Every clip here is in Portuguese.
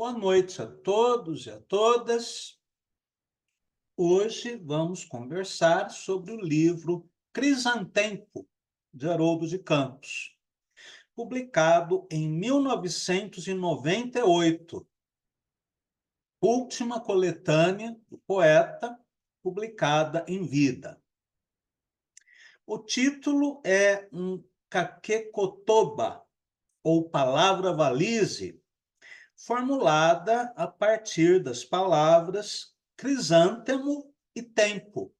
Boa noite a todos e a todas. Hoje vamos conversar sobre o livro Crisantempo, de Haroldo de Campos, publicado em 1998, última coletânea do poeta publicada em vida. O título é um caquecotoba, ou palavra valise, formulada a partir das palavras crisântemo e tempo,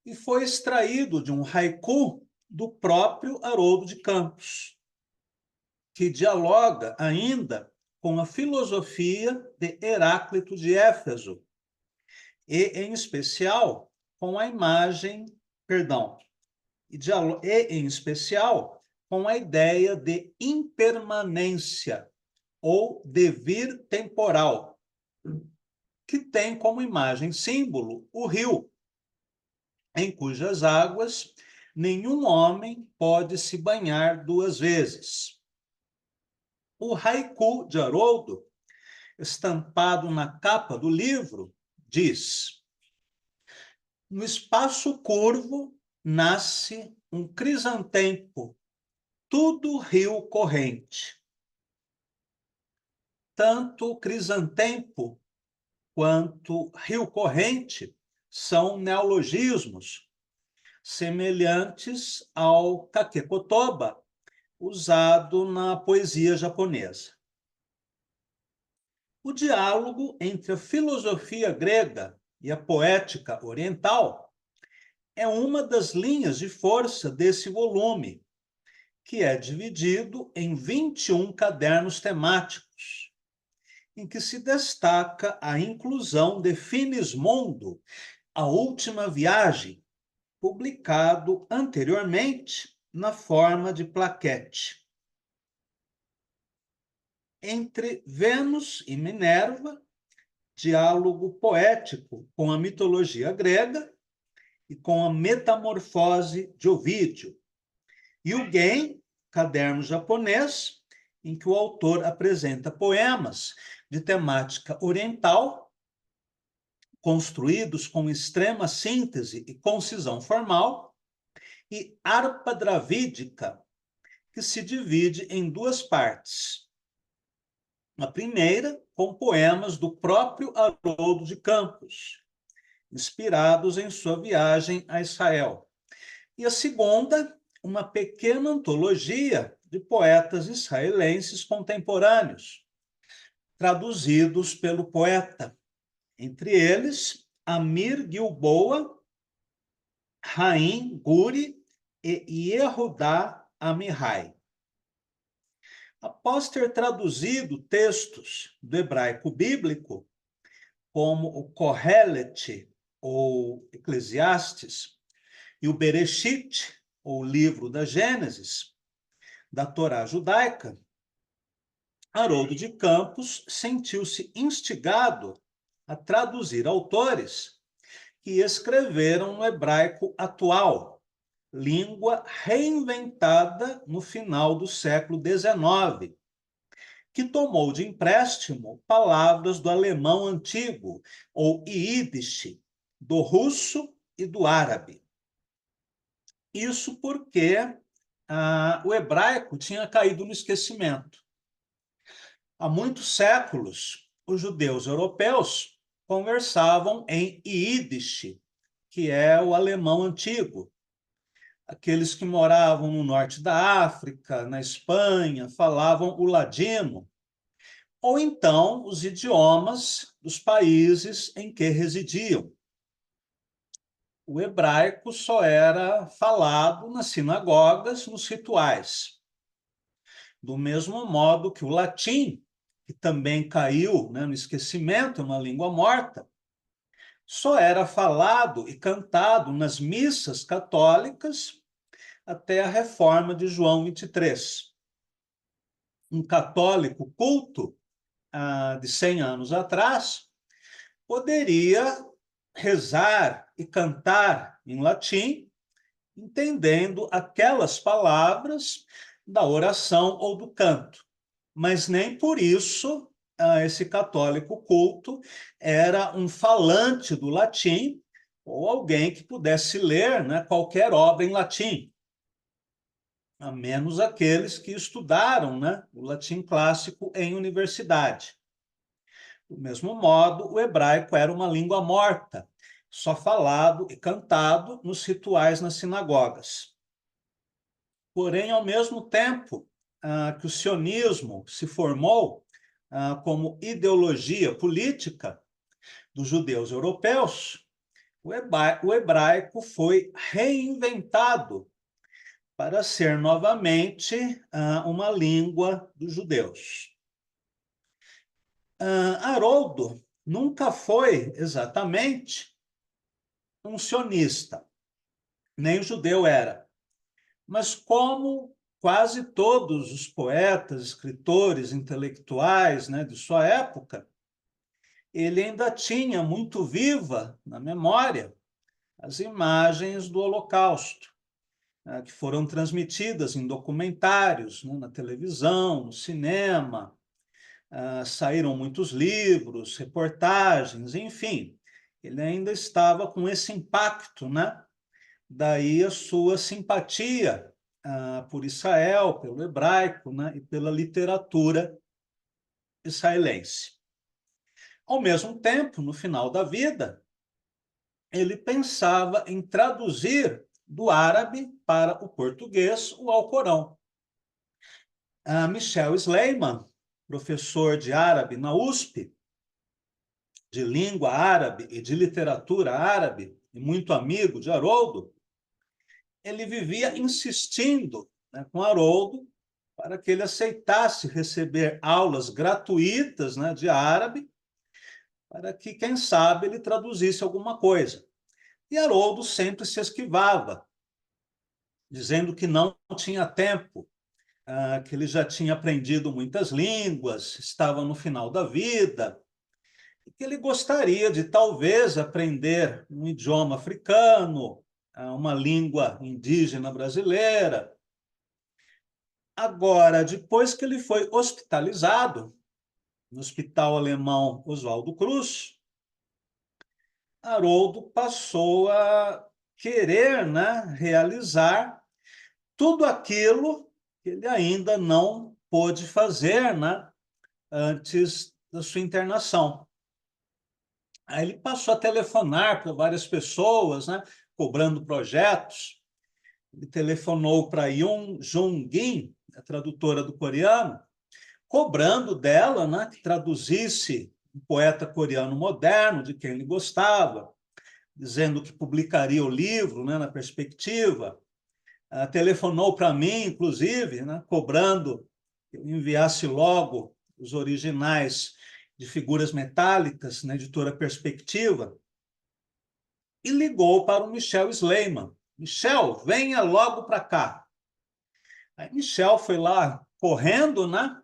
e foi extraído de um haiku do próprio Haroldo de Campos, que dialoga ainda com a filosofia de Heráclito de Éfeso, e, em especial, com a imagem, em especial, com a ideia de impermanência, ou devir temporal, que tem como imagem símbolo o rio, em cujas águas nenhum homem pode se banhar duas vezes. O haiku de Haroldo, estampado na capa do livro, diz: no espaço curvo nasce um crisantempo, tudo rio corrente. Tanto o crisantempo quanto rio corrente são neologismos semelhantes ao kakekotoba, usado na poesia japonesa. O diálogo entre a filosofia grega e a poética oriental é uma das linhas de força desse volume, que é dividido em 21 cadernos temáticos, em que se destaca a inclusão de Finismondo, A Última Viagem, publicado anteriormente na forma de plaquete. Entre Vênus e Minerva, diálogo poético com a mitologia grega e com a metamorfose de Ovídio. E o Gen, caderno japonês, em que o autor apresenta poemas de temática oriental, construídos com extrema síntese e concisão formal, e harpa dravídica, que se divide em duas partes. A primeira, com poemas do próprio Haroldo de Campos, inspirados em sua viagem a Israel. E a segunda, uma pequena antologia de poetas israelenses contemporâneos, traduzidos pelo poeta, entre eles Amir Gilboa, Haim Guri e Yehudá Amihai. Após ter traduzido textos do hebraico bíblico, como o Kohelet, ou Eclesiastes, e o Bereshit, ou livro da Gênesis, da Torá judaica, Haroldo de Campos sentiu-se instigado a traduzir autores que escreveram no hebraico atual, língua reinventada no final do século XIX, que tomou de empréstimo palavras do alemão antigo, ou Yiddish, do russo e do árabe. Isso porque o hebraico tinha caído no esquecimento. Há muitos séculos, os judeus europeus conversavam em Yiddish, que é o alemão antigo. Aqueles que moravam no norte da África, na Espanha, falavam o ladino, ou então os idiomas dos países em que residiam. O hebraico só era falado nas sinagogas, nos rituais. Do mesmo modo que o latim, que também caiu, no esquecimento, uma língua morta, só era falado e cantado nas missas católicas até a reforma de João 23. Um católico culto, de 100 anos atrás, poderia rezar e cantar em latim, entendendo aquelas palavras da oração ou do canto, mas nem por isso esse católico culto era um falante do latim ou alguém que pudesse ler, né, qualquer obra em latim, a menos aqueles que estudaram, né, o latim clássico em universidade. Do mesmo modo, o hebraico era uma língua morta, só falado e cantado nos rituais nas sinagogas. Porém, ao mesmo tempo que o sionismo se formou como ideologia política dos judeus europeus, o hebraico foi reinventado para ser novamente uma língua dos judeus. Haroldo nunca foi exatamente um sionista, nem judeu era, mas como quase todos os poetas, escritores, intelectuais, né, de sua época, ele ainda tinha muito viva na memória as imagens do Holocausto, né, que foram transmitidas em documentários, né, na televisão, no cinema, saíram muitos livros, reportagens, enfim. Ele ainda estava com esse impacto, né? Daí a sua simpatia por Israel, pelo hebraico, né? E pela literatura israelense. Ao mesmo tempo, no final da vida, ele pensava em traduzir do árabe para o português o Alcorão. Michel Sleiman, professor de árabe na USP, de língua árabe e de literatura árabe, e muito amigo de Haroldo, ele vivia insistindo, né, com Haroldo para que ele aceitasse receber aulas gratuitas, né, de árabe, para que, quem sabe, ele traduzisse alguma coisa. E Haroldo sempre se esquivava, dizendo que não tinha tempo, que ele já tinha aprendido muitas línguas, estava no final da vida, e que ele gostaria de talvez aprender um idioma africano, uma língua indígena brasileira. Agora, depois que ele foi hospitalizado no Hospital Alemão Oswaldo Cruz, Haroldo passou a querer, né, realizar tudo aquilo que ele ainda não pôde fazer, né, antes da sua internação. Aí ele passou a telefonar para várias pessoas, né, cobrando projetos. Ele telefonou para Yoon Jung-in, a tradutora do coreano, cobrando dela, né, que traduzisse um poeta coreano moderno, de quem ele gostava, dizendo que publicaria o livro, né, na perspectiva. Telefonou para mim, inclusive, né, cobrando que eu enviasse logo os originais de Figuras Metálicas, na editora Perspectiva, e ligou para o Michel Sleiman. Michel, venha logo para cá. Aí Michel foi lá correndo, né?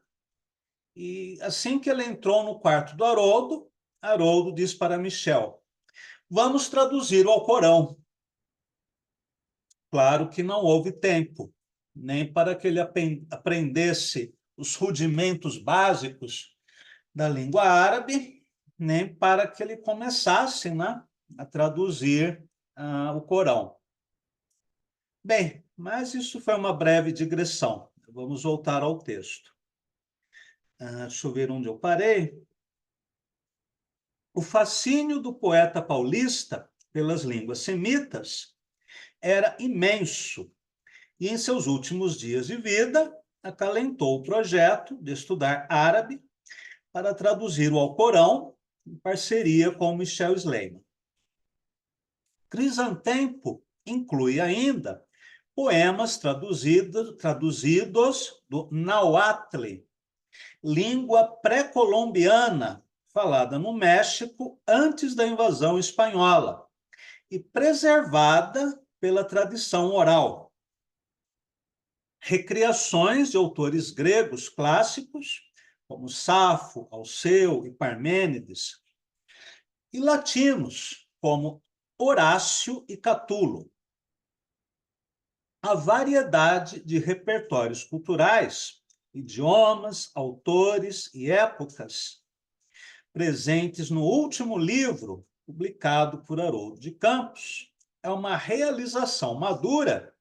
E assim que ele entrou no quarto do Haroldo, Haroldo disse para Michel: vamos traduzir o Alcorão. Claro que não houve tempo, nem para que ele aprendesse os rudimentos básicos da língua árabe, nem para que ele começasse, né, a traduzir o Corão. Bem, mas isso foi uma breve digressão. Vamos voltar ao texto. Deixa eu ver onde eu parei. O fascínio do poeta paulista pelas línguas semitas era imenso, e em seus últimos dias de vida acalentou o projeto de estudar árabe para traduzir o Alcorão em parceria com Michel Sleiman. Crisantempo inclui ainda poemas traduzidos do Nahuatl, língua pré-colombiana falada no México antes da invasão espanhola e preservada pela tradição oral. Recriações de autores gregos clássicos, como Safo, Alceu e Parmênides, e latinos, como Horácio e Catulo. A variedade de repertórios culturais, idiomas, autores e épocas presentes no último livro publicado por Haroldo de Campos, é uma realização madura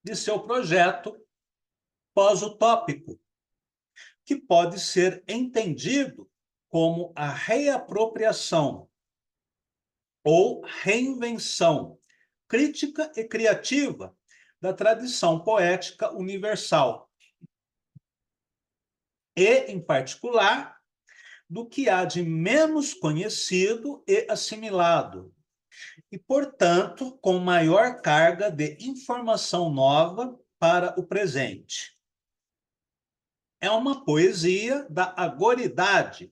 de seu projeto pós-utópico, que pode ser entendido como a reapropriação ou reinvenção crítica e criativa da tradição poética universal e, em particular, do que há de menos conhecido e assimilado, e, portanto, com maior carga de informação nova para o presente. É uma poesia da agoridade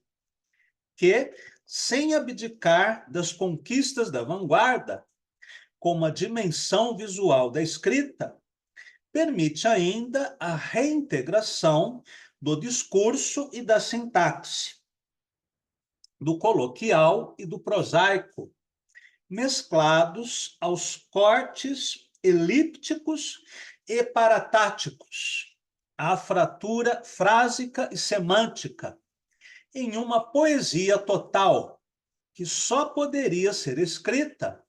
que, sem abdicar das conquistas da vanguarda, como a dimensão visual da escrita, permite ainda a reintegração do discurso e da sintaxe, do coloquial e do prosaico, mesclados aos cortes elípticos e paratáticos, à fratura frásica e semântica, em uma poesia total, que só poderia ser escrita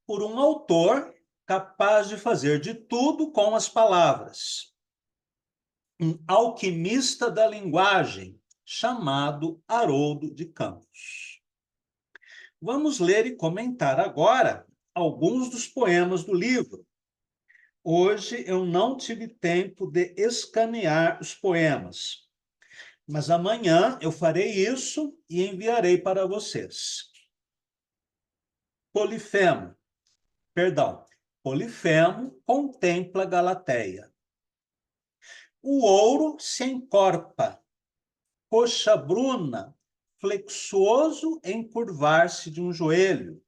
por um autor capaz de fazer de tudo com as palavras. Um alquimista da linguagem, chamado Haroldo de Campos. Vamos ler e comentar agora alguns dos poemas do livro. Hoje eu não tive tempo de escanear os poemas, mas amanhã eu farei isso e enviarei para vocês. Polifemo contempla Galateia. O ouro se encorpa, coxa bruna, flexuoso encurvar-se de um joelho,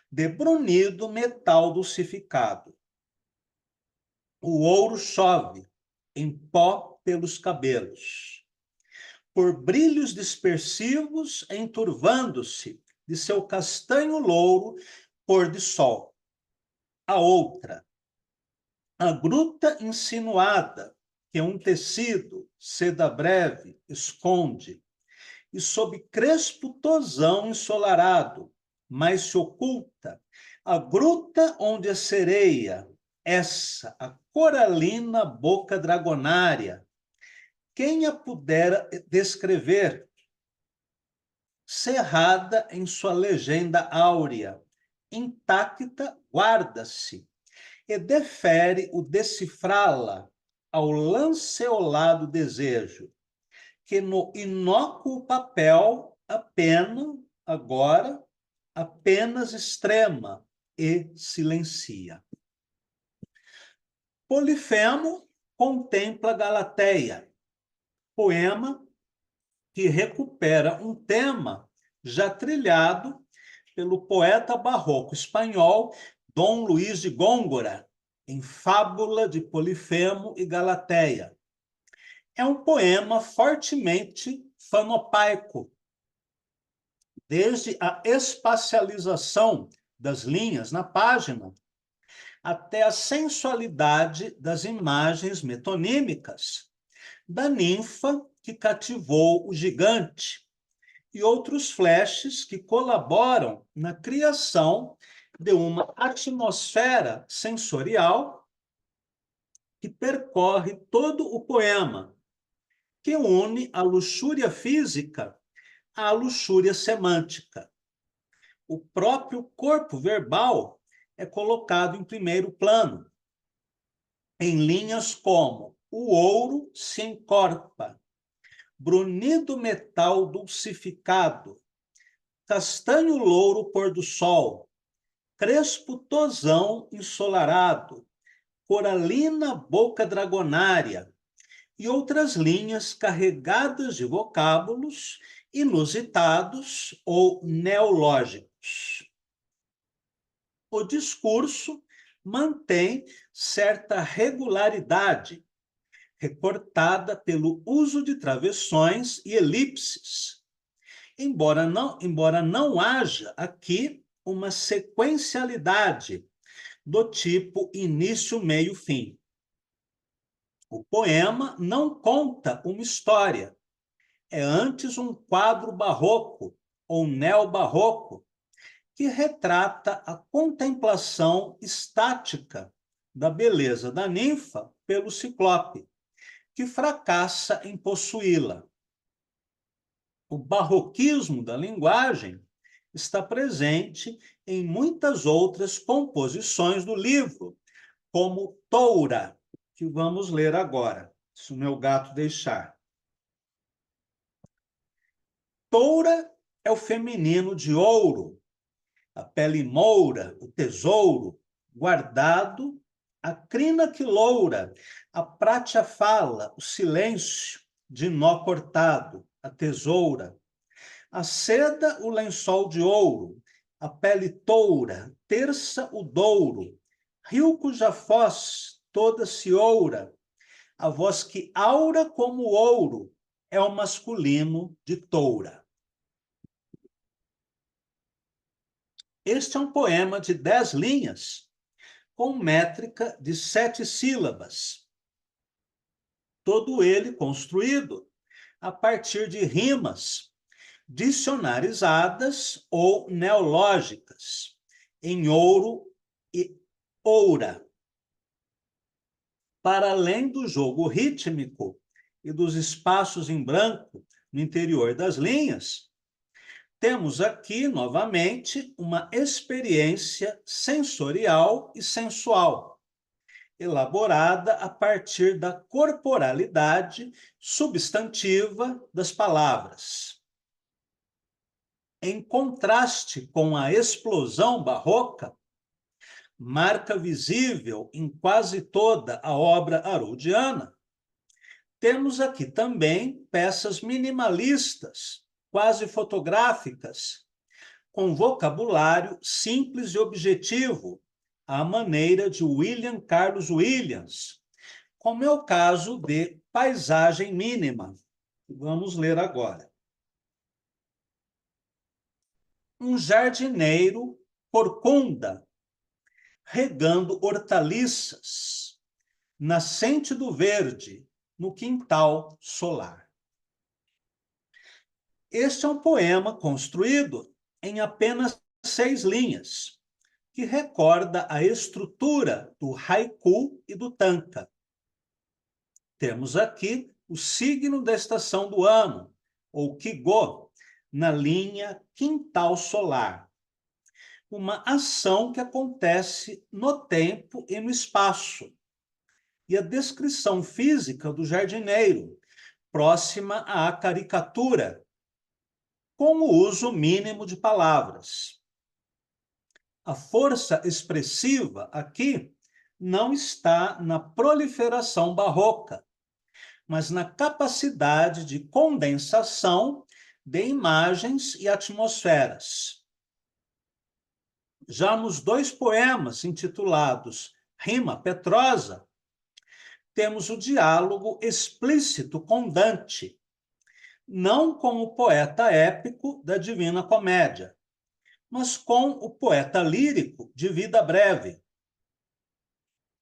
de brunido metal dulcificado. O ouro chove, em pó pelos cabelos, por brilhos dispersivos enturvando-se de seu castanho louro pôr de sol. A outra, a gruta insinuada que um tecido, seda breve, esconde, e sob crespo tosão ensolarado, mas se oculta, a gruta onde a sereia, essa, a coralina boca dragonária, quem a pudera descrever? Cerrada em sua legenda áurea, intacta guarda-se, e defere o decifrá-la ao lanceolado desejo, que no inócuo papel a pena, agora, apenas extrema e silencia. Polifemo contempla Galateia, poema que recupera um tema já trilhado pelo poeta barroco espanhol Dom Luís de Góngora, em Fábula de Polifemo e Galateia. É um poema fortemente fanopaico, desde a espacialização das linhas na página até a sensualidade das imagens metonímicas, da ninfa que cativou o gigante e outros flashes que colaboram na criação de uma atmosfera sensorial que percorre todo o poema, que une a luxúria física à luxúria semântica. O próprio corpo verbal é colocado em primeiro plano, em linhas como o ouro se encorpa, brunido metal dulcificado, castanho louro pôr do sol, crespo tosão ensolarado, coralina boca dragonária, e outras linhas carregadas de vocábulos inusitados ou neológicos. O discurso mantém certa regularidade, recortada pelo uso de travessões e elipses, embora não haja aqui uma sequencialidade do tipo início, meio, fim. O poema não conta uma história, é antes um quadro barroco ou neobarroco que retrata a contemplação estática da beleza da ninfa pelo ciclope, que fracassa em possuí-la. O barroquismo da linguagem está presente em muitas outras composições do livro, como Toura, que vamos ler agora, se o meu gato deixar. Toura é o feminino de ouro, a pele moura, o tesouro, guardado, a crina que loura, a prátia fala, o silêncio, de nó cortado, a tesoura, a seda, o lençol de ouro, a pele toura, terça o douro, rio cuja foz toda se oura, a voz que aura como ouro, é o masculino de toura. Este é um poema de 10 linhas, com métrica de 7 sílabas, todo ele construído a partir de rimas dicionarizadas ou neológicas, em ouro e oura. Para além do jogo rítmico e dos espaços em branco no interior das linhas, temos aqui, novamente, uma experiência sensorial e sensual, elaborada a partir da corporalidade substantiva das palavras. Em contraste com a explosão barroca, marca visível em quase toda a obra haroldiana, temos aqui também peças minimalistas, quase fotográficas, com vocabulário simples e objetivo, à maneira de William Carlos Williams, como é o caso de Paisagem Mínima. Vamos ler agora. Um jardineiro corcunda, regando hortaliças, nascente do verde, no quintal solar. Este é um poema construído em apenas 6 linhas, que recorda a estrutura do haiku e do tanka. Temos aqui o signo da estação do ano, ou Kigo, na linha quintal solar. Uma ação que acontece no tempo e no espaço. E a descrição física do jardineiro, próxima à caricatura, com o uso mínimo de palavras. A força expressiva aqui não está na proliferação barroca, mas na capacidade de condensação de imagens e atmosferas. Já nos 2 poemas intitulados Rima Petrosa, temos o diálogo explícito com Dante, não com o poeta épico da Divina Comédia, mas com o poeta lírico de vida breve,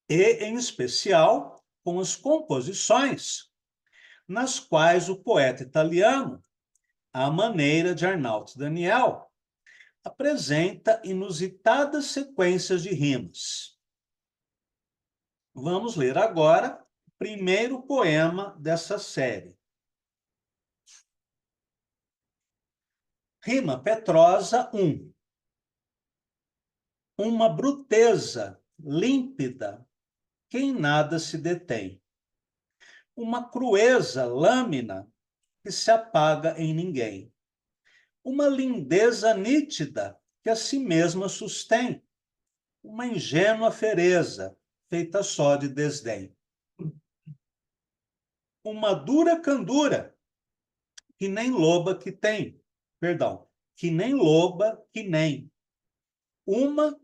e, em especial, com as composições nas quais o poeta italiano, à maneira de Arnaut Daniel, apresenta inusitadas sequências de rimas. Vamos ler agora o primeiro poema dessa série. Rima Petrosa 1. Uma bruteza límpida que em nada se detém. Uma crueza lâmina que se apaga em ninguém. Uma lindeza nítida que a si mesma sustém. Uma ingênua fereza feita só de desdém. Uma dura candura que nem loba que tem. Perdão, que nem loba que nem. Uma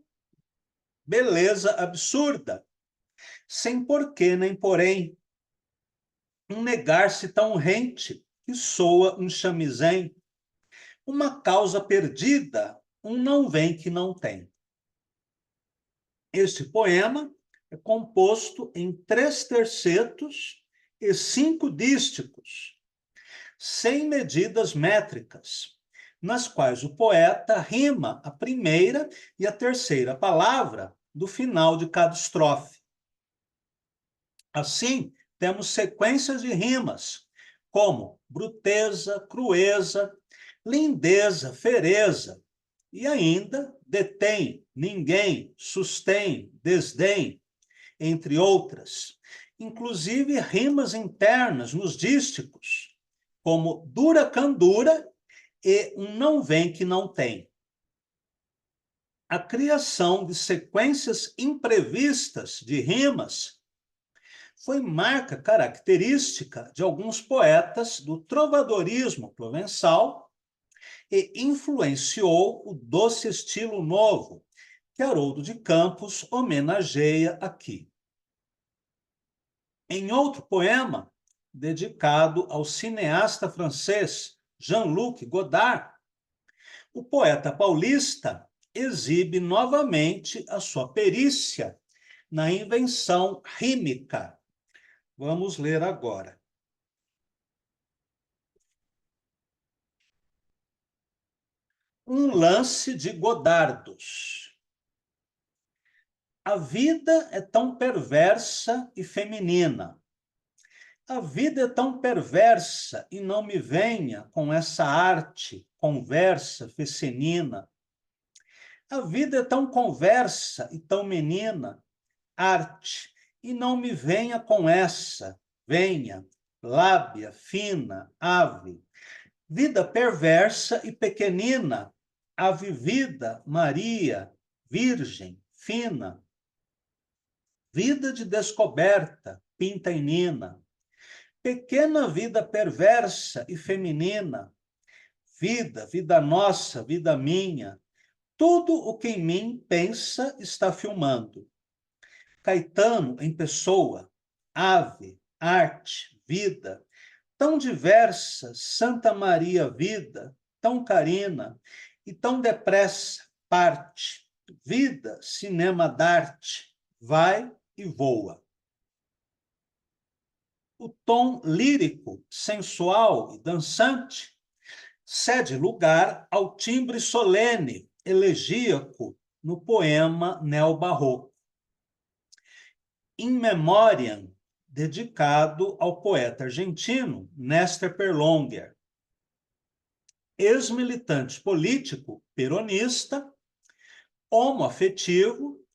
beleza absurda, sem porquê nem porém. Um negar-se tão rente que soa um chamizém. Uma causa perdida, um não vem que não tem. Este poema é composto em 3 tercetos e 5 dísticos, sem medidas métricas, nas quais o poeta rima a primeira e a terceira palavra do final de cada estrofe. Assim, temos sequências de rimas, como bruteza, crueza, lindeza, fereza, e ainda detém, ninguém, sustém, desdém, entre outras, inclusive rimas internas nos dísticos, como dura candura e um não vem que não tem. A criação de sequências imprevistas de rimas foi marca característica de alguns poetas do trovadorismo provençal e influenciou o doce estilo novo que Haroldo de Campos homenageia aqui. Em outro poema, dedicado ao cineasta francês Jean-Luc Godard, o poeta paulista exibe novamente a sua perícia na invenção rímica. Vamos ler agora. Um lance de Godardos. A vida é tão perversa e feminina. A vida é tão perversa e não me venha com essa arte, conversa fecenina. A vida é tão conversa e tão menina, arte, e não me venha com essa, venha, lábia fina, ave. Vida perversa e pequenina, ave vida, Maria, virgem, fina. Vida de descoberta, pinta e nina. Pequena vida perversa e feminina. Vida, vida nossa, vida minha. Tudo o que em mim pensa está filmando. Caetano em pessoa, ave, arte, vida, tão diversa, Santa Maria vida, tão carina e tão depressa, parte, vida, cinema d'arte, vai e voa. O tom lírico, sensual e dançante cede lugar ao timbre solene, elegíaco, no poema neobarroco. In Memoriam, dedicado ao poeta argentino Néstor Perlonger. Ex-militante político peronista, homoafetivo,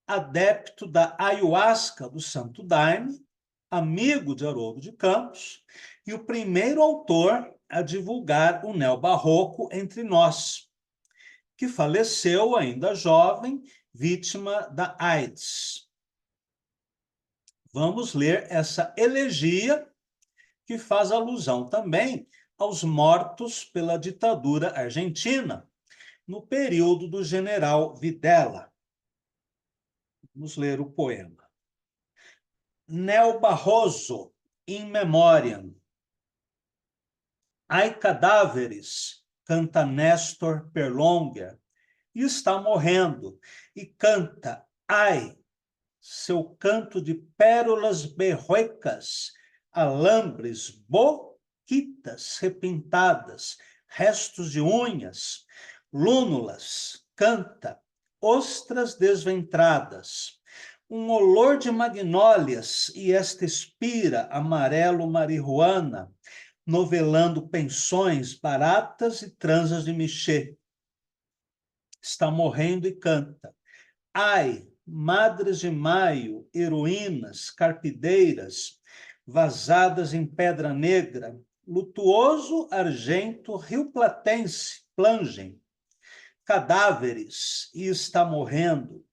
adepto da ayahuasca do Santo Daime, amigo de Haroldo de Campos e o primeiro autor a divulgar o neobarroco entre nós, que faleceu ainda jovem, vítima da AIDS. Vamos ler essa elegia que faz alusão também aos mortos pela ditadura argentina, no período do general Videla. Vamos ler o poema. Neo Barroso, in memoriam. Ai cadáveres, canta Néstor Perlonger, e está morrendo, e canta, ai, seu canto de pérolas berroicas, alambres, boquitas repintadas, restos de unhas, lúnulas, canta, ostras desventradas, um olor de magnólias e esta espira amarelo marihuana, novelando pensões baratas e transas de Michê. Está morrendo e canta. Ai, madres de maio, heroínas, carpideiras, vazadas em pedra negra, lutuoso argento rio-platense, plangem, cadáveres, e está morrendo.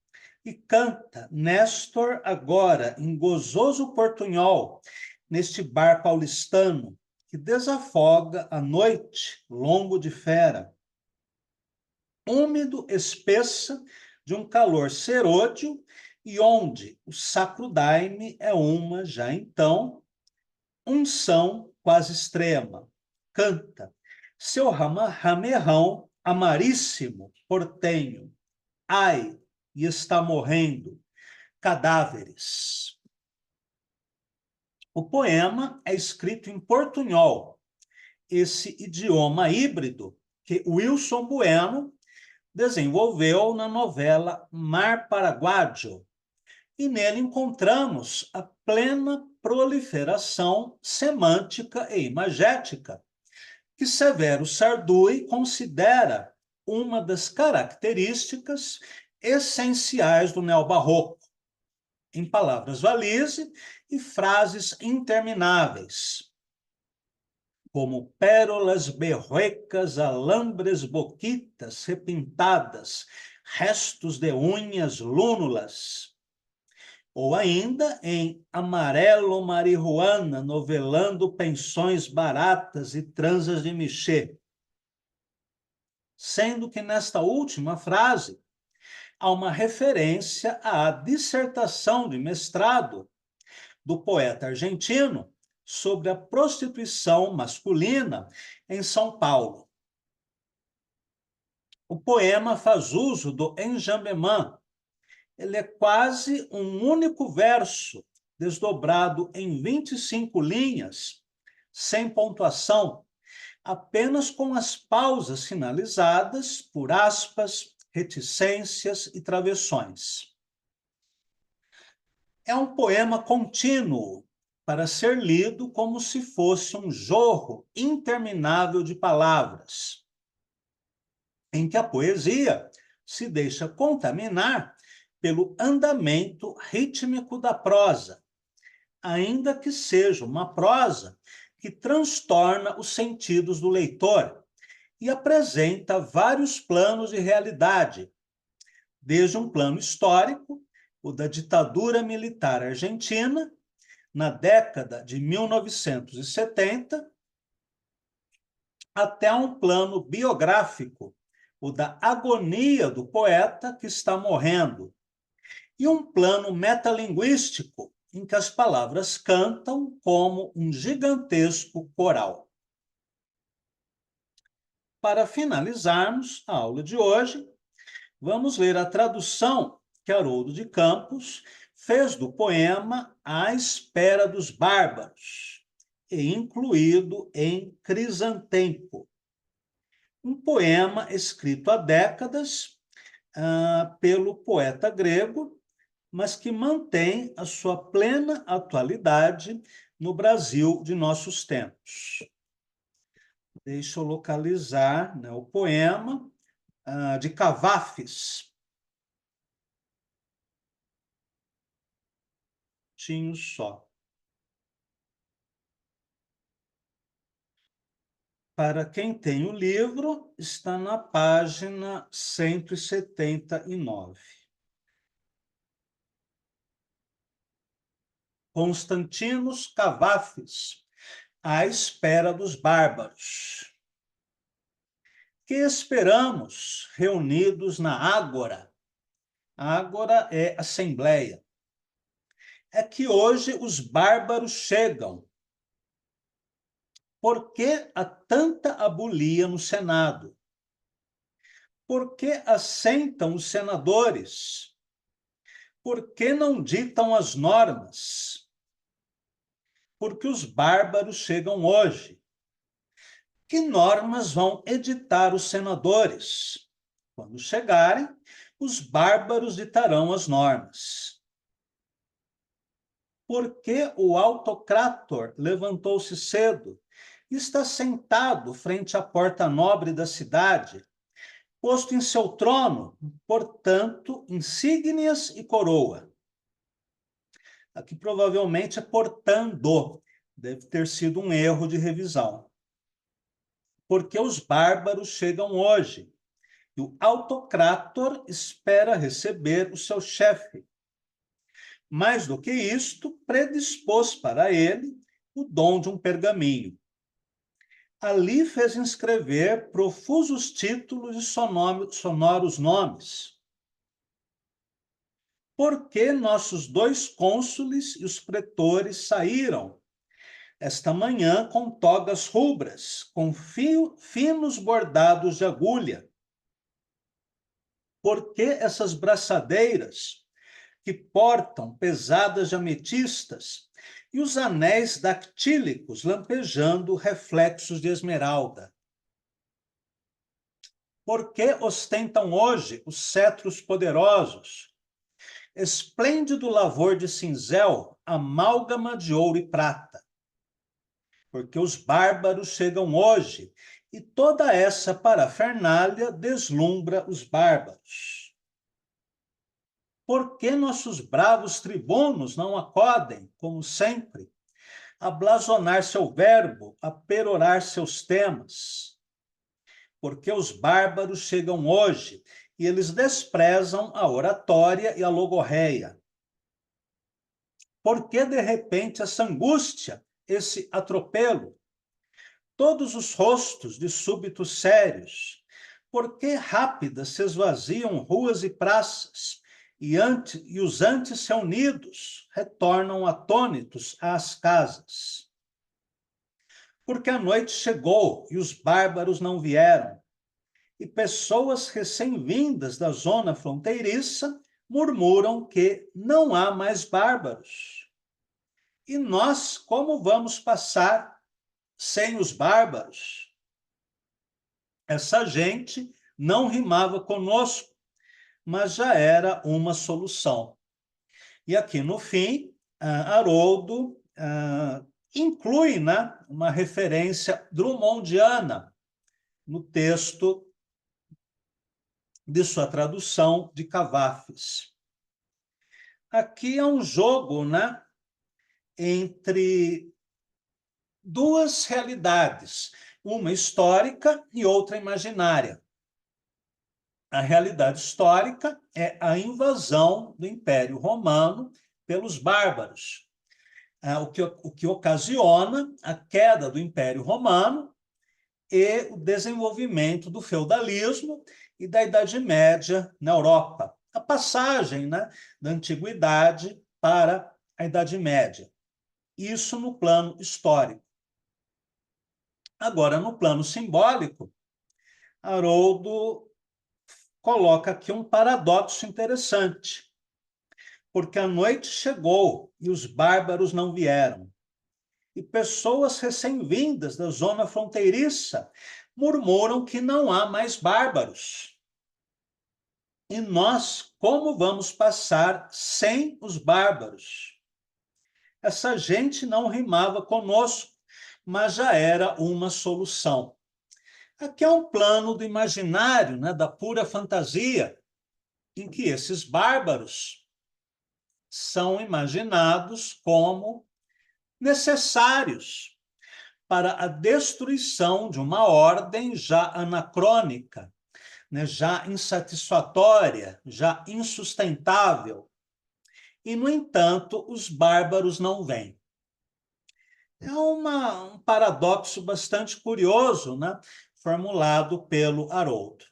E canta Néstor agora, em gozoso portunhol, neste bar paulistano, que desafoga a noite, longo de fera. Úmido, espessa, de um calor serôdio, e onde o sacro daime é uma, já então, unção quase extrema. Canta, seu ramerrão amaríssimo, portenho, ai, e está morrendo, cadáveres. O poema é escrito em portunhol esse idioma híbrido que Wilson Bueno desenvolveu na novela Mar Paraguaio, e nele encontramos a plena proliferação semântica e imagética, que Severo Sarduy considera uma das características essenciais do neobarroco, em palavras valise e frases intermináveis, como pérolas berruecas, alambres boquitas repintadas, restos de unhas lúnulas, ou ainda em amarelo marihuana, novelando pensões baratas e transas de michê. Sendo que nesta última frase há uma referência à dissertação de mestrado do poeta argentino sobre a prostituição masculina em São Paulo. O poema faz uso do enjambement. Ele é quase um único verso, desdobrado em 25 linhas, sem pontuação, apenas com as pausas sinalizadas por aspas, reticências e travessões. É um poema contínuo, para ser lido como se fosse um jorro interminável de palavras, em que a poesia se deixa contaminar pelo andamento rítmico da prosa, ainda que seja uma prosa que transtorna os sentidos do leitor e apresenta vários planos de realidade, desde um plano histórico, o da ditadura militar argentina, na década de 1970, até um plano biográfico, o da agonia do poeta que está morrendo, e um plano metalinguístico, em que as palavras cantam como um gigantesco coral. Para finalizarmos a aula de hoje, vamos ler a tradução que Haroldo de Campos fez do poema À Espera dos Bárbaros, e incluído em Crisantempo, um poema escrito há décadas pelo poeta grego, mas que mantém a sua plena atualidade no Brasil de nossos tempos. Deixa eu localizar, né, o poema de Cavafis. Tinho só. Para quem tem o livro, está na página 179. Constantinos Cavafis, À Espera dos Bárbaros. Que esperamos reunidos na Ágora? Ágora é assembleia. É que hoje os bárbaros chegam. Por que há tanta abulia no Senado? Por que assentam os senadores? Por que não ditam as normas? Porque os bárbaros chegam hoje. Que normas vão editar os senadores? Quando chegarem, os bárbaros ditarão as normas. Por que o autocrator levantou-se cedo e está sentado frente à porta nobre da cidade, posto em seu trono, portanto, insígnias e coroa? Aqui provavelmente é portando, deve ter sido um erro de revisão. Porque os bárbaros chegam hoje, e o autocrator espera receber o seu chefe. Mais do que isto, predispôs para ele o dom de um pergaminho. Ali fez inscrever profusos títulos e sonoros nomes. Por que nossos 2 cônsules e os pretores saíram esta manhã com togas rubras, com finos bordados de agulha? Por que essas braçadeiras que portam pesadas de ametistas e os anéis dactílicos lampejando reflexos de esmeralda. Por que ostentam hoje os cetros poderosos? Esplêndido lavor de cinzel, amálgama de ouro e prata. Porque os bárbaros chegam hoje, e toda essa parafernália deslumbra os bárbaros. Por que nossos bravos tribunos não acodem, como sempre, a blasonar seu verbo, a perorar seus temas? Porque os bárbaros chegam hoje e eles desprezam a oratória e a logorreia. Por que, de repente, essa angústia, esse atropelo? Todos os rostos de súbitos sérios. Por que rápidas se esvaziam ruas e praças, e os antes reunidos retornam atônitos às casas? Porque a noite chegou e os bárbaros não vieram, e pessoas recém-vindas da zona fronteiriça murmuram que não há mais bárbaros. E nós como vamos passar sem os bárbaros? Essa gente não rimava conosco, mas já era uma solução. E aqui no fim, Haroldo inclui, né, uma referência drummondiana no texto de sua tradução de Cavafis. Aqui é um jogo, né, entre duas realidades, uma histórica e outra imaginária. A realidade histórica é a invasão do Império Romano pelos bárbaros, o que ocasiona a queda do Império Romano e o desenvolvimento do feudalismo e da Idade Média na Europa. A passagem, né, da Antiguidade para a Idade Média. Isso no plano histórico. Agora, no plano simbólico, Haroldo coloca aqui um paradoxo interessante, porque a noite chegou e os bárbaros não vieram. E pessoas recém-vindas da zona fronteiriça murmuram que não há mais bárbaros. E nós, como vamos passar sem os bárbaros? Essa gente não rimava conosco, mas já era uma solução. Aqui é um plano do imaginário, né, da pura fantasia, em que esses bárbaros são imaginados como necessários para a destruição de uma ordem já anacrônica, né, já insatisfatória, já insustentável. E, no entanto, os bárbaros não vêm. É um paradoxo bastante curioso, né, formulado pelo Haroldo.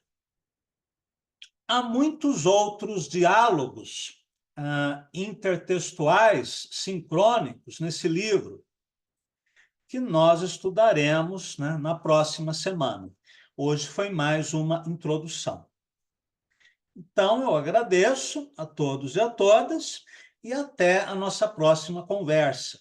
Há muitos outros diálogos intertextuais, sincrônicos, nesse livro, que nós estudaremos, né, na próxima semana. Hoje foi mais uma introdução. Então, eu agradeço a todos e a todas e até a nossa próxima conversa.